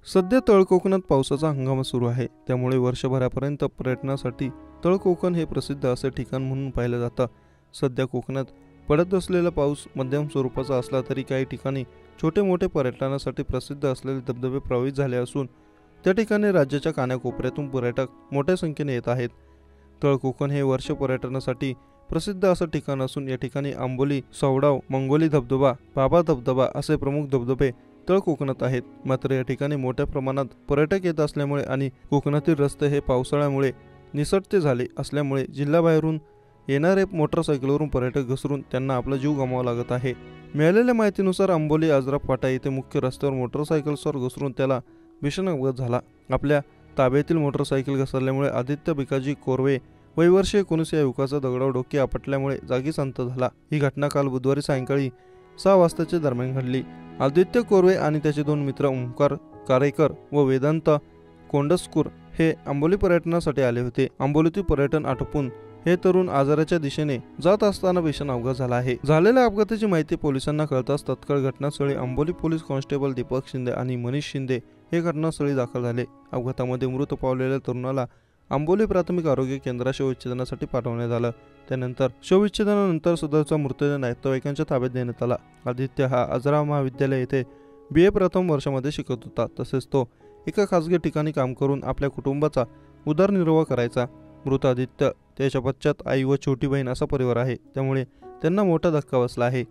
सध्या तळ कोकणात पावसाचा हंगाम सुरू आहे, त्यामुळे वर्षभरापर्यंत पर्यटनासाठी तळ कोकण हे प्रसिद्ध असे ठिकाण म्हणून पाहिलं जातं। सध्या कोकणात पडत असलेला पाऊस मध्यम स्वरूपाचा असला तरी काही ठिकाणी छोटे मोठे पर्यटनासाठी प्रसिद्ध असलेले धबधबे प्रवाहित झाले असून त्या ठिकाणी राज्याच्या कानाकोपऱ्यातून पर्यटक मोठ्या संख्येने येत आहेत। तळ कोकण हे वर्ष पर्यटनासाठी प्रसिद्ध असं ठिकाण असून या ठिकाणी आंबोली, सवडाव, मंगोली धबधबा, बाबा धबधबा असे प्रमुख धबधबे तळ कोकणात आहेत। मात्र या ठिकाणी मोठ्या प्रमाणात पर्यटक येत असल्यामुळे आणि कोकणातील रस्ते हे पावसाळ्यामुळे निसटते झाले असल्यामुळे जिल्ह्याबाहेरून येणारे मोटरसायकलवरून पर्यटक घसरून त्यांना आपला जीव गमवावा लागत आहे। मिळालेल्या माहितीनुसार आंबोली आजरा फाटा येथे मुख्य रस्त्यावर मोटरसायकलसवर घसरून त्याला भीषण अपघात झाला। आपल्या ताब्यातील मोटरसायकल घसरल्यामुळे आदित्य भिकाजी कोरवे वय वर्ष 19 या युवकाचा दगडावर डोके आपटल्यामुळे जागीच अंत झाला। ही घटना काल बुधवारी सायंकाळी 6 वाजताच्या दरम्यान घडली। आदित्य कोरवे आणि त्याचे 2 मित्र ओंकार कारेकर व वेदांत कोंडस्कूर हे आंबोली पर्यटनासाठी आले होते। आंबोलीतील पर्यटन आटोपून हे तरुण आजाराच्या दिशेने जात असताना भीषण अपघात झाला आहे। झालेल्या अपघाताची माहिती पोलिसांना कळताच तत्काळ घटनास्थळी आंबोली पोलीस कॉन्स्टेबल दीपक शिंदे आणि मनीष शिंदे हे घटनास्थळी दाखल झाले। अपघातामध्ये मृत पावलेल्या तरुणाला आंबोली प्राथमिक आरोग्य केंद्रात शवविच्छेदनासाठी पाठवण्यात आलं। त्यानंतर शवविच्छेदनानंतर सुद्धा मृतदेह नातेवाईकांच्या ताब्यात देण्यात आला। आदित्य हा आजरा महाविद्यालय येथे BA प्रथम वर्षामध्ये शिकत होता। तसेच तो एका खासगी ठिकाणी काम करून आपल्या कुटुंबाचा उदरनिर्वाह करायचा। मृत आदित्य त्याच्या पश्चात आई व छोटी बहीण असा परिवार आहे, त्यामुळे त्यांना मोठा धक्का बसला आहे।